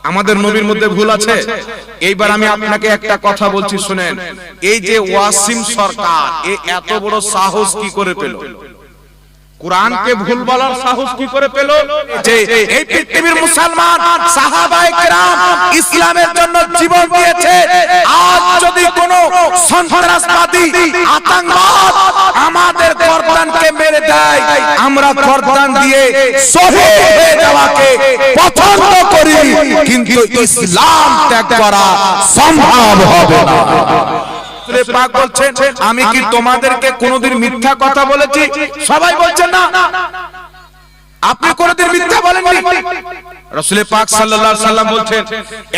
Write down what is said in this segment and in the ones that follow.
আমাদের নবীর মধ্যে ভুল আছে? এইবার আমি আপনাকে একটা কথা বলছি শুনেন। এই যে ওয়াসিম সরকার এত বড় সাহস কি করে পেল? কুরআনকে ভুল বলার সাহস কি করে পেল? যে এই পৃথিবীর মুসলমান সাহাবায়ে কেরাম ইসলামের জন্য জীবন দিয়েছে। আজ যদি কোন সন্ত্রাসবাদী আতঙ্কবাদ আমাদের গর্দানকে মেরে দেয়, আমরা গর্দান দিয়ে শহীদ হয়ে যাওয়াকে পছন্দ করি, কিন্তু ইসলাম ত্যাগ করা সম্ভব হবে না। পাক বলছেন, আমি কি তোমাদেরকে কোনদিন মিথ্যা কথা বলেছি? সবাই বলছেন না। আপনি কোনদিন মিথ্যা বলেননি। রাসূল পাক সাল্লাল্লাহু আলাইহি সাল্লাম বলছেন,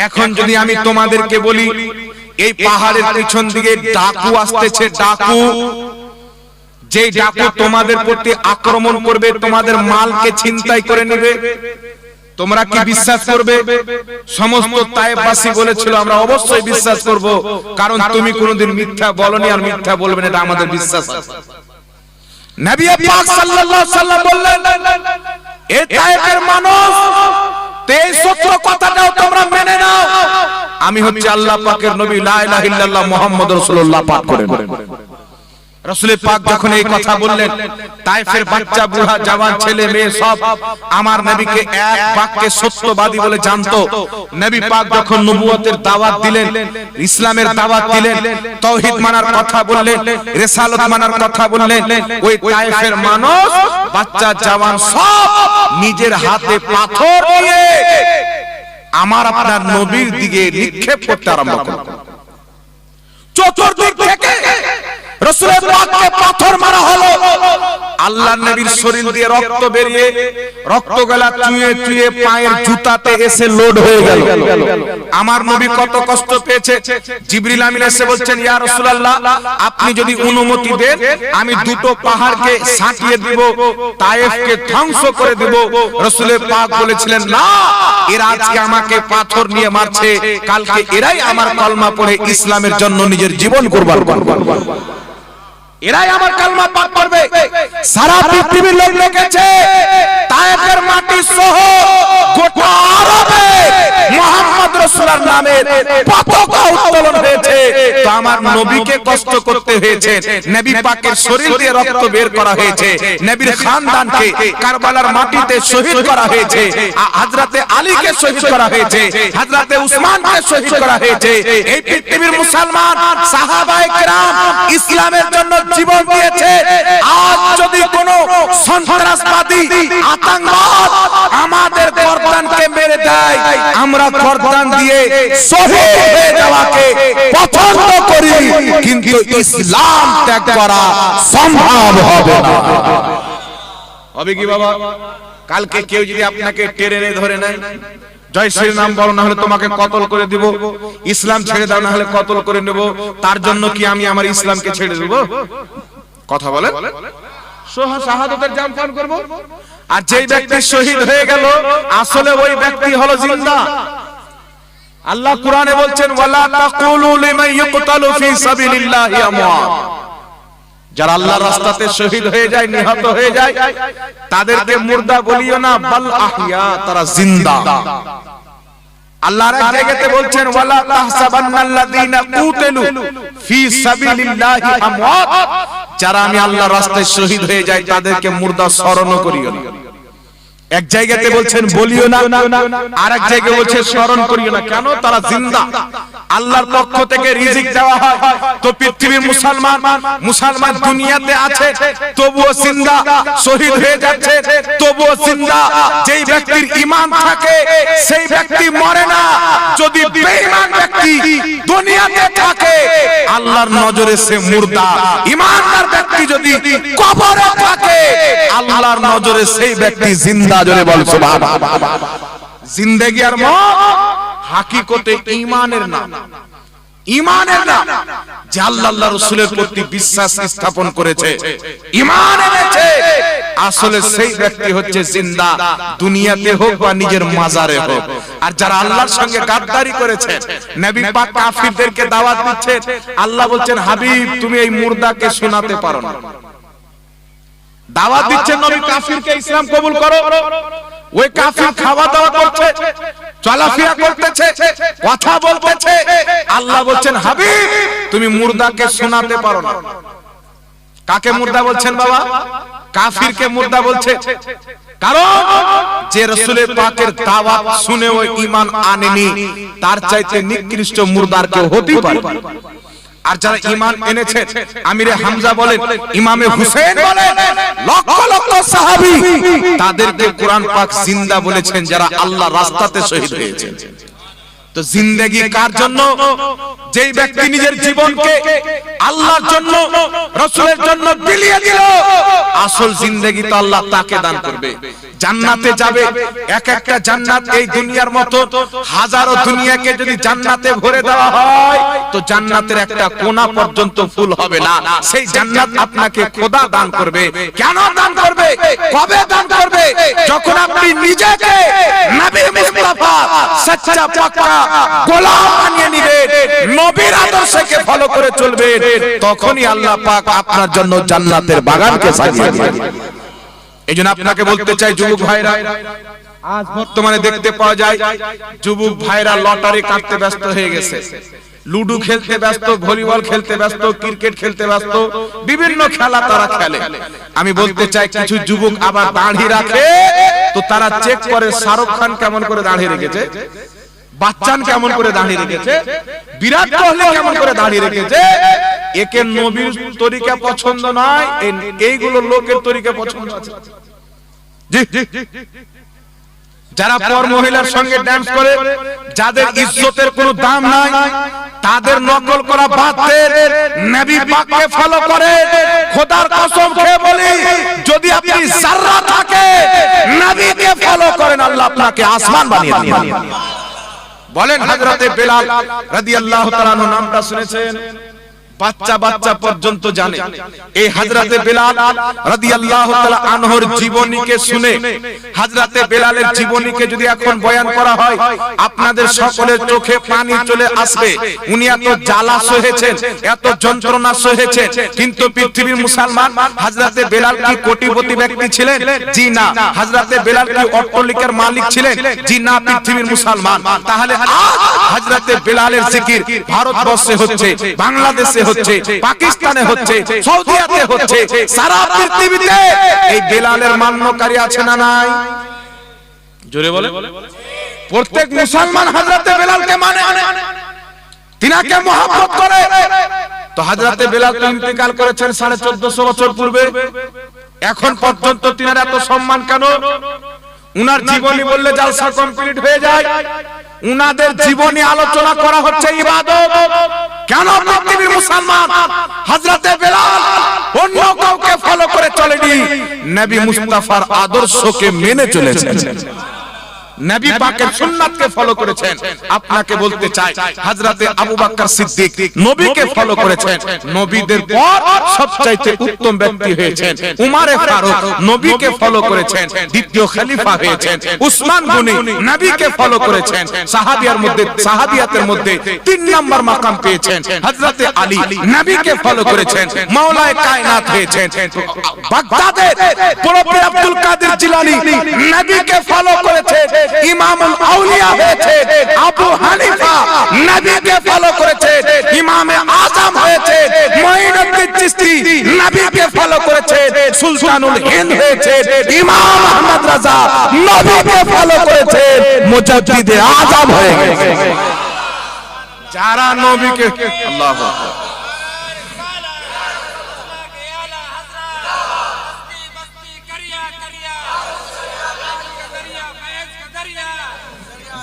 এখন যদি আমি তোমাদেরকে বলি এই পাহাড়ের পিছন দিকে ডাকু আসতেছে, ডাকু, যে ডাকু তোমাদের প্রতি আক্রমণ করবে, তোমাদের মালকে ছিনতাই করে নেবে, তোমরা কি বিশ্বাস করবে? সমস্ত তায়েফবাসী বলেছিল আমরা অবশ্যই বিশ্বাস করব, কারণ তুমি কোনদিন মিথ্যা বলনি আর মিথ্যা বলবে না, এটা আমাদের বিশ্বাস আছে। নবী পাক সাল্লাল্লাহু আলাইহি সাল্লাম বললেন, এই তায়েফের মানুষ এই সত্য কথাটাও তোমরা মেনে নাও, আমি হচ্ছে আল্লাহ পাকের নবী, লা ইলাহা ইল্লাল্লাহ মুহাম্মাদুর রাসূলুল্লাহ পাঠ করেন। রাসূল পাক যখন এই কথা বললেন, তায়েফের বাচ্চা, বুড়া, জওয়ান, ছেলে মেয়ে সব আমার নবীকে এক বাক্যে সত্যবাদী বলে জানতো। নবী পাক যখন নবুয়তের দাওয়াত দিলেন, ইসলামের দাওয়াত দিলেন, তাওহীদ মানার কথা বললেন, রিসালাত মানার কথা বললেন, ওই তায়েফের মানুষ, বাচ্চা, জওয়ান সব নিজের হাতে পাথর নিয়ে আমার আপনার নবীর দিকে নিক্ষেপ করতে আরম্ভ করল। চতুর্দিক থেকে রাসূল পাককে পাথর মারা হলো। আল্লাহর নবীর শরীর দিয়ে রক্ত বেরিয়ে রক্তগুলা চুয়ে চুয়ে পায়ের জুতাতে এসে লোড হয়ে গেল। আমার নবী কত কষ্ট পেয়েছে। জিবরিল আমিন এসে বলছেন, ইয়া রাসূলুল্লাহ, আপনি যদি অনুমতি দেন আমি দুটো পাহাড়কে ছাটিয়ে দিব, তায়েফকে ধ্বংস করে দেব। রাসূল পাক বলেছিলেন, না, এরা আজকে আমাকে পাথর নিয়ে মারছে, কালকে এরাই আমার কলমা পড়ে ইসলামের জন্য নিজের জীবন কুরবান করবে, এরাই আমার কালমা পাক করবে। সারা পৃথিবীর লোক দেখেছে তায়েফের মাটি সহ গোটা আরবে মুহাম্মদ রাসূলুল্লাহর নামে পতাকা উত্তোলন হয়েছে। তো আমার নবীকে কষ্ট করতে হয়েছে, নবী পাকের শরীর দিয়ে রক্ত বের করা হয়েছে, নবীর খানদানকে কারবালার মাটিতে শহীদ করা হয়েছে, হযরতে আলীকে শহীদ করা হয়েছে, হযরতে উসমানকে শহীদ করা হয়েছে। এই পৃথিবীর মুসলমান সাহাবায়ে কেরাম ইসলামের জন্য জীবন দিয়েছে। আজ যদি কোন সন্ত্রাসবাদী আতঙ্কবাদ আমাদের গর্দানকে মেরে দেয়, আমরা গর্দান দিয়ে শহীদ হয়ে যাওয়াকে পছন্দ করি, কিন্তু ইসলাম ত্যাগ করা সম্ভব হবে না। হবে কি বাবা? কালকে কেউ যদি আপনাকে টেনে ধরে নেয়, জয় শ্রী রাম বলো, না হলে তোমাকে কতল করে দিব, ইসলাম ছেড়ে দাও, না হলে কতল করে নেব, তার জন্য কি আমি আমার ইসলামকে ছেড়ে দেব? কথা বলে শাহাদাতের জাম পান করব। আর যেই ব্যক্তি শহীদ হয়ে গেল, আসলে ওই ব্যক্তি হলো জিন্দা। আল্লাহ কুরআনে বলছেন, ওয়ালা তাকুলু লিমান ইয়ুকতালু ফি সাবিলিল্লাহি আমওয়াত, যারা আল্লাহর রাস্তাতে শহীদ হয়ে যায়, নিহত হয়ে যায়, তাদেরকে মুর্দা বলিও না, বাল আহইয়া, তারা জিন্দা। আল্লাহর এক জায়গাতে বলছেন, ওয়ালা তাহসাবান্নাল্লাযীনা কুতিলু ফি সাবিলিল্লাহি আমওয়াত, যারা আমি আল্লাহর রাস্তায় শহীদ হয়ে যায় তাদেরকে মুর্দা স্মরণ করিও না। এক জায়গাতে বলছেন বলিও না, আর এক জায়গায় বলছেন স্মরণ করিও না। কেন? তারা জিন্দা, আল্লাহর পক্ষ থেকে রিজিক দেওয়া হয়। তো পৃথিবীর মুসলমান দুনিয়াতে আছে, তবুও জিন্দা, শহীদ হয়ে যাচ্ছে, তবুও জিন্দা। যেই ব্যক্তির ঈমান থাকে সেই ব্যক্তি মরে না। যদি বেঈমান ব্যক্তি দুনিয়াতে থাকে, আল্লাহর নজরে সে মুর্দা। ঈমানদার ব্যক্তি যদি কবরে থাকে, আল্লাহর নজরে সেই ব্যক্তি জিন্দা। জোরে বল সুবহানাল্লাহ। জিন্দেগি আর মওত হাকিকতে ঈমানের নাম, ঈমানের নাম। যে আল্লাহ রাসূলের প্রতি বিশ্বাস স্থাপন করেছে, ঈমান এনেছে, আসলে সেই ব্যক্তি হচ্ছে জিন্দা, দুনিয়াতে হোক বা নিজের মাজারে হোক। আর যারা আল্লাহর সঙ্গে গাদ্দারি করেছে, নবী পাক কাফিরদেরকে দাওয়াত দিচ্ছে, আল্লাহ বলছেন, হাবিব তুমি এই মুর্দাকে শোনাতে পারো না। দাওয়াত দিচ্ছেন নবী কাফিরকে ইসলাম কবুল করো, ওই কাফির খাওয়া দাওয়া করছে, চলাফেরা করতেছে, কথা বলতেছে। আল্লাহ বলছেন হাবিব তুমি মুর্দাকে শোনাতে পারো না। কাকে মুর্দা বলছেন বাবা? কাফিরকে মুর্দা বলছে। কারণ যে রাসূলের পাকের দাওয়াত শুনে ওই ঈমান আনেনি, তার চাইতে নিকৃষ্ট মুর্দার কেউ হতে পারে। আর যারা ঈমান এনেছে, আমিরে হামজা বলেন, ইমামে হুসেন বলেন, লক্ষ লক্ষ সাহাবী, তাদেরকে কোরআন পাক জিন্দা বলেছেন যারা আল্লাহর রাস্তাতে শহীদ হয়েছেন। তো জিন্দেগি কার জন্য? যেই ব্যক্তি নিজের জীবনকে আল্লাহর জন্য, রাসূলের জন্য বিলিয়ে দিল, আসল জিন্দেগি তো আল্লাহ তাকে দান করবে। জান্নাতে যাবে, এক একটা জান্নাত এই দুনিয়ার মতো হাজারো দুনিয়াকে যদি জান্নাতে ভরে দেওয়া হয় তো জান্নাতের একটা কোণা পর্যন্ত ফুল হবে না। সেই জান্নাত আপনাকে খোদা দান করবে। কেন দান করবে? কবে দান করবে? যখন আপনি নিজেকে নবী মুস্তাফা সচ্চা পাক্কা গোলাম বানিয়ে নেবেন, নবীর আদর্শকে ফলো করে চলবেন, তখনই আল্লাহ পাক আপনার জন্য জান্নাতের বাগানকে সাজিয়ে দিবেন। এইজন্য আপনাকে বলতে চাই যুবক ভাইরা, আজ বর্তমানে দেখতে পাওয়া যায় যুবক ভাইরা লটারি কাটতে ব্যস্ত হয়ে গেছে, লুডু খেলতে ব্যস্ত, ভলিবল খেলতে ব্যস্ত, ক্রিকেট খেলতে ব্যস্ত, বিভিন্ন খেলা তারা খেলে। আমি বলতে চাই কিছু যুবক আবার দাড়ি রাখে, তো তারা চেক করে শাহরুখ খান কেমন করে দাড়ি রেখেছে, বাচ্চান কেমন করে দাড়ি রেখেছে, বিরাট কোহলি কেমন করে দাড়ি রেখেছে। একে নবীর তরিকা পছন্দ নয়, এইগুলো লোকের তরিকা পছন্দ আছে। যারা পর মহিলার সঙ্গে ডান্স করে, যাদের ইজ্জতের কোনো দাম নাই, তাদের নকল করা বাদ দেন, নবী পাককে ফলো করে। খোদার কসম খেয়ে বলি, যদি আপনি যাররা থাকে নবীকে ফলো করেন, আল্লাহ আপনাকে আসমান বানিয়ে দিবেন। বলেন হযরতে বেলাল রাদিয়াল্লাহু তাআলা আনহু নামটা শুনেছেন? বাচ্চা বাচ্চা পর্যন্ত জানে। এই হযরতে বেলাল রাদিয়াল্লাহু তাআলা আনহুর জীবনীকে শুনে, হযরতে বেলালের জীবনীকে যদি এখন বয়ান করা হয়, আপনাদের সকলের চোখে পানি চলে আসবে। উনি এত জ্বালা সহেছেন, এত যন্ত্রণা সহেছেন, কিন্তু পৃথিবীর মুসলমান হযরতে বেলাল কি কোটিপতি ব্যক্তি ছিলেন? জি না। হযরতে বেলাল কি অট্টালিকার মালিক ছিলেন? জি না। পৃথিবীর মুসলমান। তাহলে আজ হযরতে বেলালের জিকির ভারতবর্ষে হচ্ছে, বাংলাদেশে হচ্ছে, পাকিস্তানে হচ্ছে, সৌদিয়াতে হচ্ছে, সারা পৃথিবীতে এই বেলালের মান্যকারী আছে না নাই? জোরে বলে। প্রত্যেক মুসলমান হযরতে বেলালকে মানে, তিনাকে মহব্বত করে। তো হযরতে বেলাল তো ইন্তেকাল করেছেন 1450 বছর পূর্বে। এখন পর্যন্ত তিনার এত সম্মান কেন? উনার জীবনী বললে জালসা কমপ্লিট হয়ে যায়। উনাদের জীবনী আলোচনা করা হচ্ছে ইবাদত। কেন পৃথিবীর মুসলমান হযরতে বেলাল অন্য কাউকে ফলো করে চলেনি, নবী মুস্তাফার আদর্শকে মেনে চলেছেন, নবী পাকের সুন্নাতকে ফলো করেছেন। আপনাকে বলতে চাই, হযরতে আবু বকর সিদ্দিক নবীকে ফলো করেছেন, নবীদের পর সবচাইতে উত্তম ব্যক্তি হয়েছেন। উমরে ফারুক নবীকে ফলো করেছেন, দ্বিতীয় খলিফা হয়েছেন। উসমান গনি নবীকে ফলো করেছেন, সাহাবিয়ার মধ্যে, সাহাবিয়াতের মধ্যে 3 নাম্বার মাকাম পেয়েছেন। হযরতে আলী নবীকে ফলো করেছেন, মাওলায়ে কায়নাত হয়েছেন। বাগদাদের পুরোপুরি আব্দুল কাদের জিলানী নবীকে ফলো করেছেন, ইমামুল আউলিয়া হয়েছে। আবু হানিফা নবীকে ফলো করেছে, ইমামে আজম হয়েছে। মুঈনুদ্দিন চিশতি নবীকে ফলো করেছে, সুলতানুল হিন্দ হয়েছে। ইমাম আহমদ রাজা নবীকে ফলো করেছে, মুজাদ্দিদে আজম হয়ে গেছে। যারা নবীকে, আল্লাহু আকবার,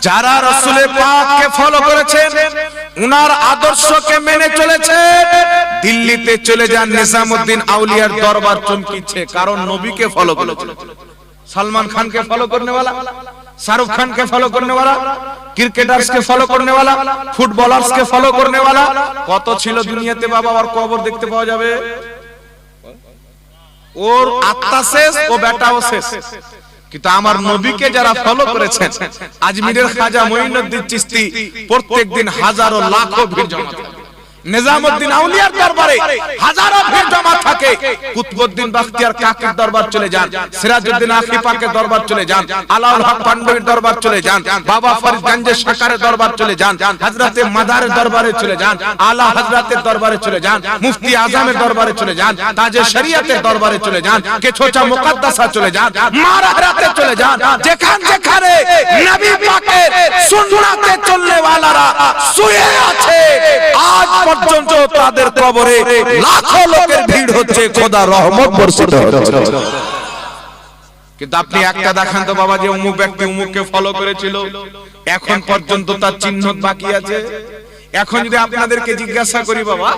যারা রাসূলের পাককে ফলো করেছেন, উনার আদর্শকে মেনে চলেছে, দিল্লিতে চলে যান, নিজামউদ্দিন আউলিয়ার দরবার চমকিছে, কারণ নবীকে ফলো করেছে। सलमान खान के फॉलो करने वाला, शाहरुख खान के फॉलो करने वाला, क्रिकेटार्स के फॉलो करने वाला, फुटबलार्स के फॉलो करने वाला কত ছিল দুনিয়াতে বাবা। আর কবর দেখতে পাওয়া যাবে, ওর আত্মা শেষ, ও বেটাও শেষ। কিন্তু আমার নবীকে যারা ফলো করেছেন, আজমিরের খাজা মুঈনুদ্দিন চিশতি প্রত্যেকদিন হাজারো লাখো ভিড় জমা করে। নিজামউদ্দিন আউলিয়ার দরবারে হাজারো ভিড় জমা থাকে, কুতুবউদ্দিন বখতিয়ার কাকির দরবার চলে যান, সিরাজউদ্দিন আখি পাকের দরবার চলে যান, আলাউল হক পান্ডবীর দরবার চলে যান, বাবা ফরিদ গঞ্জের সরকারের দরবার চলে যান, হযরতে মাদারের দরবারে চলে যান, আলা হযরতের দরবারে চলে যান, মুফতি আজমের দরবারে চলে যান, তাজে শরীয়তের দরবারে চলে যান, কে ছোটা মুকদ্দাসা চলে যান, মারাহাতে চলে যান, যেখানে নবী পাকের সুন্নাতে চলনে ওয়ালারা শুয়ে আছে, আজ পর্যন্ত তাদের কবরে লাখো লোকের ভিড় হচ্ছে, খোদা রহমত বর্ষিত হচ্ছে। কিন্তু আপনি একটা দেখান তো বাবা, যে অমুক ব্যক্তি অমুককে ফলো করেছিল, এখন পর্যন্ত তার চিহ্ন বাকি আছে। এখন যদি আপনাদেরকে জিজ্ঞাসা করি বাবা,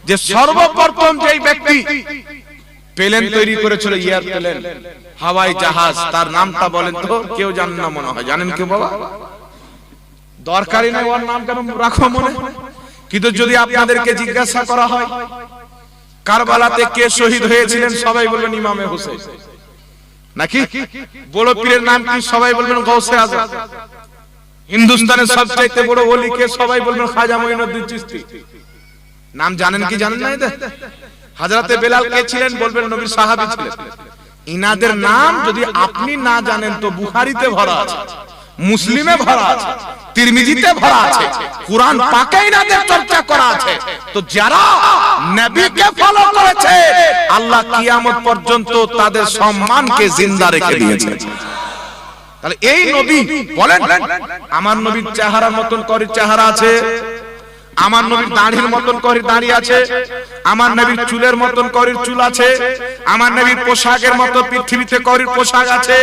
যে সর্বপ্রথম যেই ব্যক্তি প্লেন তৈরি করেছিল, এয়ার প্লেন, হাওয়াই জাহাজ, তার নামটা বলেন তো? কেউ জানেন না মনে হয়। জানেন কেউ বাবা? দরকারই নাই ওর নাম কেন রাখো মনে। কিন্তু যদি আপনাদেরকে জিজ্ঞাসা করা হয় কারবালাতে কে শহীদ হয়েছিলেন, সবাই বলবেন ইমামে হোসেন। নাকি বড় পীরের নাম কি? সবাই বলবেন গৌসে আজম। হিন্দুস্তানের সবচেয়ে বড় ওলি কে? সবাই বলবেন খাজা মঈনুদ্দিন চিশতি। নাম জানেন কি জানেন না এদের? হযরতে বেলাল কে ছিলেন? বলবেন নবীর সাহাবী ছিলেন। ইনাদের নাম যদি আপনি না জানেন তো বুখারীতে ভরা আছে, মুসলিমে ভরা আছে, তিরমিজিতে ভরা আছে, কুরআন পাকে ইনাদের চর্চা করা আছে। তো যারা নবীকে ফলো করেছে, আল্লাহ কিয়ামত পর্যন্ত তাদের সম্মানকে জিন্দা রেখে দিয়েছে। তাহলে এই নবী বলেন, আমার নবীর চেহারার মতন করে চেহারা আছে, আমার নবীর দাড়ির মতন করে দাড়ি আছে, আমার নবীর চুলের মতন করে চুল আছে, আমার নবীর পোশাকের মতো পৃথিবীতে করে পোশাক আছে।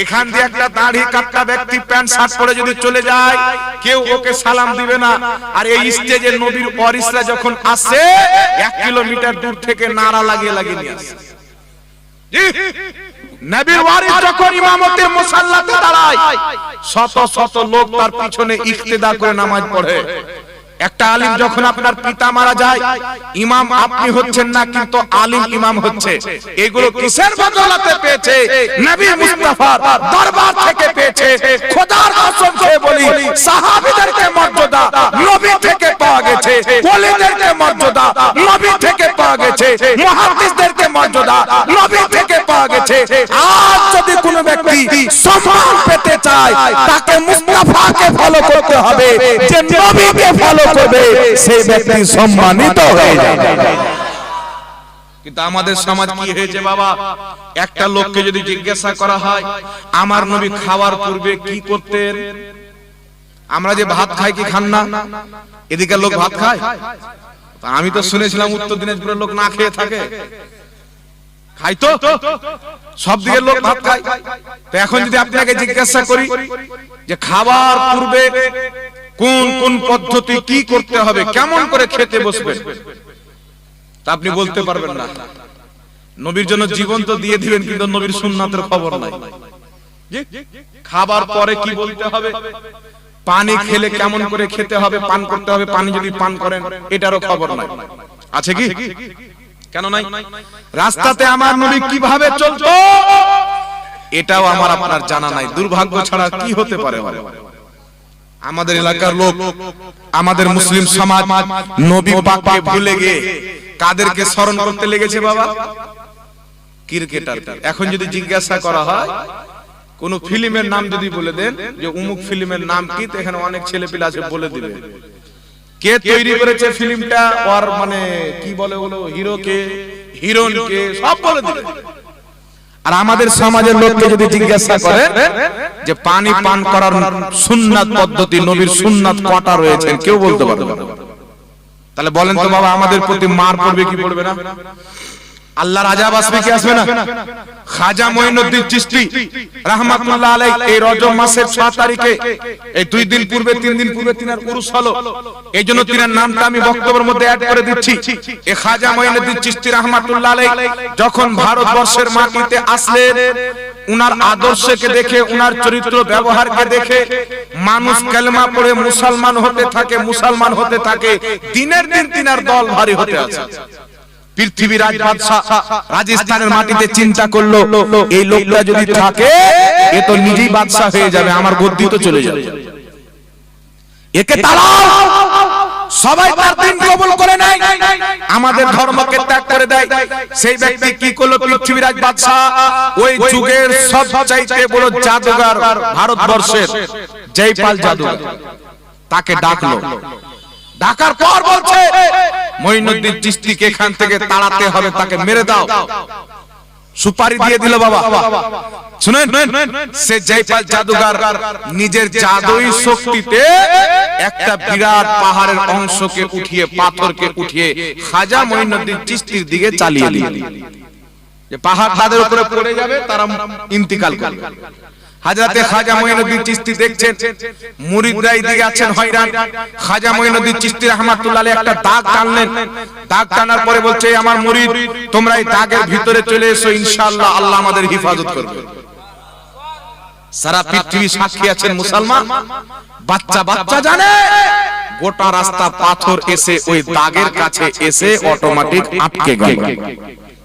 এখান দিয়ে একটা দাড়ি কাটা ব্যক্তি প্যান্ট শার্ট পরে যদি চলে যায়, কেউ ওকে সালাম দিবে না। আর এই স্টেজে নবীর ওয়ারিসরা যখন আসে, 1 কিলোমিটার দূর থেকে নারা লাগিয়ে লাগিয়ে নিয়ে আসে। নবীর ওয়ারিস যখন ইমামতের মুসাল্লাতে দাঁড়ায়, শত শত লোক তার পিছনে ইক্তেদা করে নামাজ পড়ে। একটা আলিম যখন আপনার পিতা মারা যায়, ইমাম আপনি হচ্ছেন না, কিন্তু আলিম ইমাম হচ্ছে। এগুলো কিসের বদৌলতে পেয়েছে? নবী মুস্তাফার দরবার থেকে পেয়েছে। খোদার কসম খেয়ে বলি, সাহাবীদেরকে মর্যাদা নবী থেকে পাওয়া গেছে, ওলিদেরকে মর্যাদা নবী থেকে পাওয়া গেছে, মুহাদ্দিসদেরকে মর্যাদা নবী থেকে পাওয়া গেছে। আজ যদি কোনো ব্যক্তি সম্মান পেতে চায়, তাকে মুস্তাফাকে ফলো করতে হবে, যে নবীকে ফলো করবে সেই ব্যক্তি সম্মানিত হয়ে যাবে। কিন্তু আমাদের সমাজ কি হয়েছে বাবা, একটা লোককে যদি জিজ্ঞাসা করা হয় আমার নবী খাওয়ার পূর্বে কি করতেন, আমরা যে ভাত খাই কি খান না? এদিকে লোক ভাত খায়, আমি তো শুনেছিলাম উত্তর দিনাজপুরের লোক না খেয়ে থাকে। খাই তো, সব দিকের লোক ভাত খায়। তো এখন যদি আপনাকে জিজ্ঞাসা করি যে খাবার পূর্বে কোন কোন পদ্ধতি কি করতে হবে, কেমন করে খেতে বসবেন, তা আপনি বলতে পারবেন না। নবীর জন্য জীবন তো দিয়ে দিবেন, কিন্তু নবীর সুন্নাতের খবর নাই। খাবার পরে কি বলতে হবে, পানি খেলে কেমন করে খেতে হবে, পান করতে হবে, পানি যদি পান করেন এটারও খবর নাই। আছে কি? কেন নাই? রাস্তাতে আমার নবী কিভাবে চলতো এটাও আমার আপনার জানা নাই। দুর্ভাগ্য ছাড়া কি হতে পারে? আমাদের এলাকার লোক, আমাদের মুসলিম সমাজ নবী পাককে ভুলে গিয়ে কাদেরকে স্মরণ করতে লেগেছে বাবা? ক্রিকেটার। এখন যদি জিজ্ঞাসা করা হয় কোন ফিল্মের নাম যদি বলে দেন যে অমুক ফিল্মের নাম কি, তো এখানে অনেক ছেলে পিলা আছে বলে দিবে। কে তৈরি করেছে ফিল্মটা, ওর মানে কি বলে বলো, হিরো কে, হিরোইন কে, সব বলে দিবে। আর আমাদের সমাজের লোককে যদি জিজ্ঞাসা করেন যে পানি পান করার সুন্নাত পদ্ধতি, নবীর সুন্নাত কটা রয়েছে, কেউ বলতে পারবে না। তাহলে বলেন তো বাবা, আমাদের প্রতি মার পড়বে কি পড়বে না? আল্লাহর আযাব আসবে কি আসবে না? খাজা মঈনুদ্দিন চিশতি রাহমাতুল্লাহ আলাইহি এই রজব মাসের 6 তারিখে, এই 2 দিন পূর্বে 3 দিন পূর্বে তিনার উরুস হলো। এইজন্য তিনার নামটা আমি বক্তব্যের মধ্যে অ্যাড করে দিচ্ছি। এই খাজা মঈনুদ্দিন চিশতি রাহমাতুল্লাহ আলাইহি যখন ভারতবর্ষের মাটিতে আসলেন, উনার আদর্শকে দেখে, উনার চরিত্র ব্যবহারকে দেখে মানুষ কালেমা পড়ে মুসলমান হতে থাকে, মুসলমান হতে থাকে। দিনের দিন তিনার দল ভারী হতে আছে। পৃথিবীর রাজ বাদশা রাজস্থানের মাটিতে চিন্তা করলো, এই লোকটা যদি থাকে এ তো নিজেই বাদশা হয়ে যাবে, আমার গদ্দি তো চলে যাবে। একে তাড়াও, সবাই তার দিন কবুল করে নেয়, আমাদের ধর্মকে ত্যাগ করে দেয়। সেই ব্যক্তি কি করলো? পৃথিবীর এক বাদশা, ওই যুগের সবচাইতে বড় জাদুঘর ভারতবর্ষের জয়পাল জাদুঘর, তাকে ডাকলো। ডাকার পর বলছে মঈনুদ্দিন চিশতিকে এখান থেকে তাড়াতে হবে, তাকে মেরে দাও। সুপারি দিয়ে দিল বাবা। শুনেন, সে জয়পাল জাদুঘর নিজের জাদুই শক্তিতে একটা বিরাট পাহাড়ের অংশকে উঠিয়ে, পাথরকে উঠিয়ে খাজা মঈনুদ্দিন চিশতির দিকে চালিয়ে দিল। যে পাহাড় তাদের উপরে পড়ে যাবে, তারা ইন্তিকাল করবে। হযরতে খাজা মঈনুদ্দিন চিশতি দেখছেন মুরিদরা এদিকে আছেন হয়রান। খাজা মঈনুদ্দিন চিশতি রাহমাতুল্লাহ আলাইহি একটা দাগ টানলেন। দাগ টানার পরে বলছে, আমার মুরিদ তোমরা এই দাগের ভিতরে চলে এসো, ইনশাআল্লাহ আল্লাহ আমাদের হিফাজত করবে। সারা পৃথিবী সাক্ষী আছেন মুসলমান, বাচ্চা বাচ্চা জানে গোটা রাস্তা পাথর এসে ওই দাগের কাছে এসে অটোমেটিক আটকে গেল।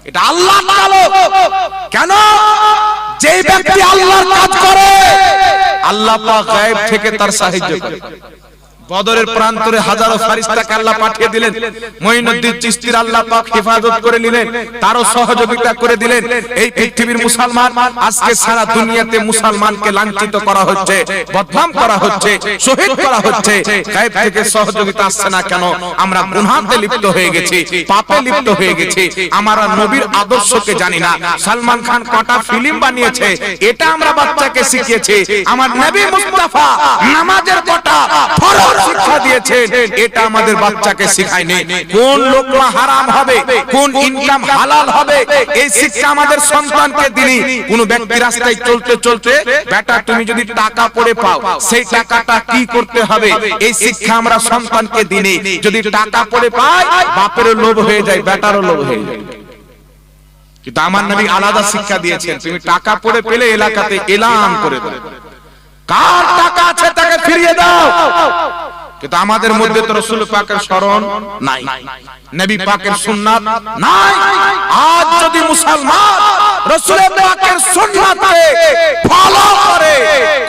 এটা আল্লাহ চালো। কেন? যে ব্যক্তি আল্লাহর কাজ করে আল্লাহ পাক গায়েব থেকে তার সাহায্য করে। বদরের প্রান্তরে হাজারো ফেরেশতাকে আল্লাহ পাঠিয়ে দিলেন, মঈনুদ্দিন চিশতির আল্লাহ পাক হেফাজত করে নিলেন, তারও সহযোগিতা করে দিলেন। এই পৃথিবীর মুসলমান আজকে সারা দুনিয়াতে মুসলমানকে লাঞ্ছিত করা হচ্ছে, বদনাম করা হচ্ছে, শহীদ করা হচ্ছে। গায়েব থেকে সহযোগিতা আসছে না কেন? আমরা গুনাহতে লিপ্ত হয়ে গেছি, পাপে লিপ্ত হয়ে গেছি। আমরা নবীর আদর্শকে জানি না। সালমান খান কটা ফিল্ম বানিয়েছে, এটা আমরা বাচ্চাকে শিখিয়েছি। আমার নবী মুস্তাফা নামাজের কটা ফরজ শিক্ষা দিয়েছেন, এটা আমাদের বাচ্চাকে শিখায়নি। কোন লোকমা হারাম হবে, কোন ইনকাম হালাল হবে, এই শিক্ষা আমাদের সন্তানকে দিনি। কোন ব্যক্তি রাস্তায় চলতে চলতে, বেটা তুমি যদি টাকা পড়ে পাও সেই টাকাটা কি করতে হবে, এই শিক্ষা আমরা সন্তানকে দিনি। যদি টাকা পড়ে পাই, বাপেরও লোভ হয়ে যায়, বেটারও লোভ হয়ে যায়। কিন্তু আমার নবী আলাদা শিক্ষা দিয়েছেন, তুমি টাকা পড়ে পেলে এলাকাতে এলান করে দাও, কার টাকা আছে তাকে ফিরিয়ে দাও। কিন্তু আমাদের মধ্যে তো রাসূল পাকের শরণ নাই, নবী পাকের সুন্নাত নাই। আজ যদি মুসলমান রাসূল পাকের সুন্নাতকে ফলো করে,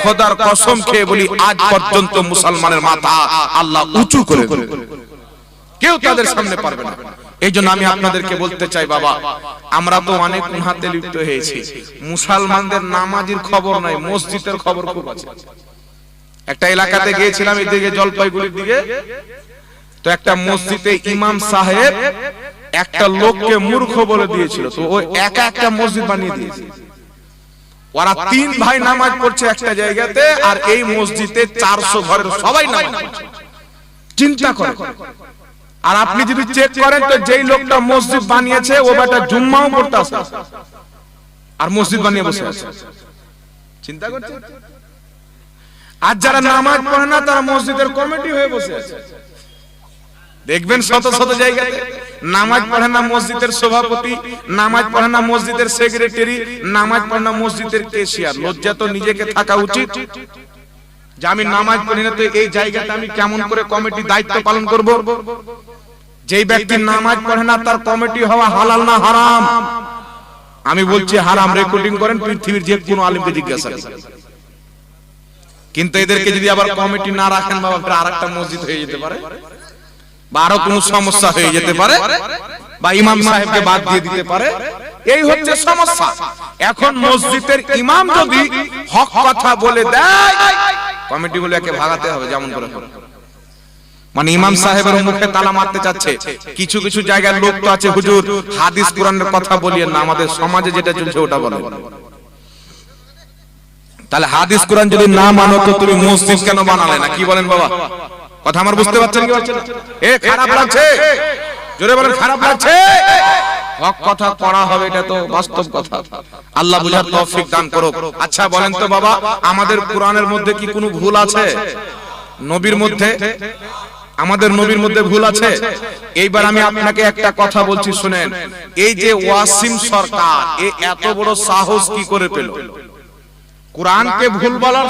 খোদার কসম খেয়ে বলি আজ পর্যন্ত মুসলমানের মাথা আল্লাহ উঁচু করে দেবে, কেউ তাদের সামনে পারবে না। এই জন্য আমি আপনাদেরকে বলতে চাই, বাবা আমরা তো অনেক গুনাহতে লিপ্ত হয়েছি, মুসলমানদের নামাজের খবর নাই, মসজিদের খবর খুব আছে। একটা এলাকাতে গিয়েছিলাম, এদিকে জলপাইগুড়ির দিকে, তো একটা মসজিদে ইমাম সাহেব একটা লোককে মূর্খ বলে দিয়েছিল, তো ও একা একটা মসজিদ বানিয়ে দিয়েছে। ওরা তিন ভাই নামাজ পড়ছে একটা জায়গাতে, আর এই মসজিদে 400 ঘরের সবাই নামাজ পড়ছে। চিন্তা করে, আর আপনি যদি চেক করেন তো যেই লোকটা মসজিদ বানিয়েছে ও বেটা জুম্মাও পড়তে আসে আর মসজিদ বানিয়ে বসে আছে। চিন্তা করছে। আর যারা নামাজ পড়ে না তারা মসজিদের কমিটি হয়ে বসে আছে। দেখবেন শত শত জায়গাতে নামাজ পড়ে না মসজিদের সভাপতি, নামাজ পড়ে না মসজিদের সেক্রেটারি, নামাজ পড়ে না মসজিদের ক্যাশিয়ার। লজ্জা তো নিজেকে থাকা উচিত যে আমি নামাজ পড়ি না, তো এই জায়গাতে আমি কেমন করে কমিটি দায়িত্ব পালন করব? যেই ব্যক্তি নামাজ পড়ে না তার কমিটি হওয়া হালাল না হারাম? আমি বলছি হারাম, রেকর্ডিং করেন, পৃথিবীর যে কোনো আলেমকে জিজ্ঞাসা করেন। কিন্তু এদেরকে যদি আবার কমিটি না রাখেন, বাবা আরেকটা মসজিদ হয়ে যেতে পারে, বা আরো কোনো সমস্যা হয়ে যেতে পারে, বা ইমাম সাহেবকে বাদ দিয়ে দিতে পারে। এই হচ্ছে সমস্যা। এখন মসজিদের ইমাম যদি হক কথা বলে দেয়, কমিটিগুলোকে ভাগাতে হবে যেমন করে। মানে ইমাম সাহেবের মুখে তালা মারতে চাচ্ছে। কিছু কিছু জায়গার লোক তো আছে, হুজুর হাদিস কোরআনের কথা বলিয়েন না, আমাদের সমাজে যেটা চলছে ওটা বলেন। তাহলে হাদিস কোরআন যদি না মানো তো তুমি মসজিদ কেন বানালে না? কি বলেন বাবা? কথা আমার বুঝতে পারছেন কি পারছেন? এ খারাপ লাগছে, জোরে বলেন খারাপ লাগছে। হক কথা পড়া হবে, এটা তো বাস্তব কথা। আল্লাহ বুঝার তৌফিক দান করুক। আচ্ছা বলেন তো বাবা, আমাদের কোরআনের মধ্যে কি কোনো ভুল আছে? নবীর মধ্যে, আমাদের নবীর মধ্যে ভুল আছে? এইবার আমি আপনাকে একটা কথা বলছি শুনেন। এই যে ওয়াসিম সরকার, এ এত বড় সাহস কি করে পেল? কোরআনকে ভুল বলার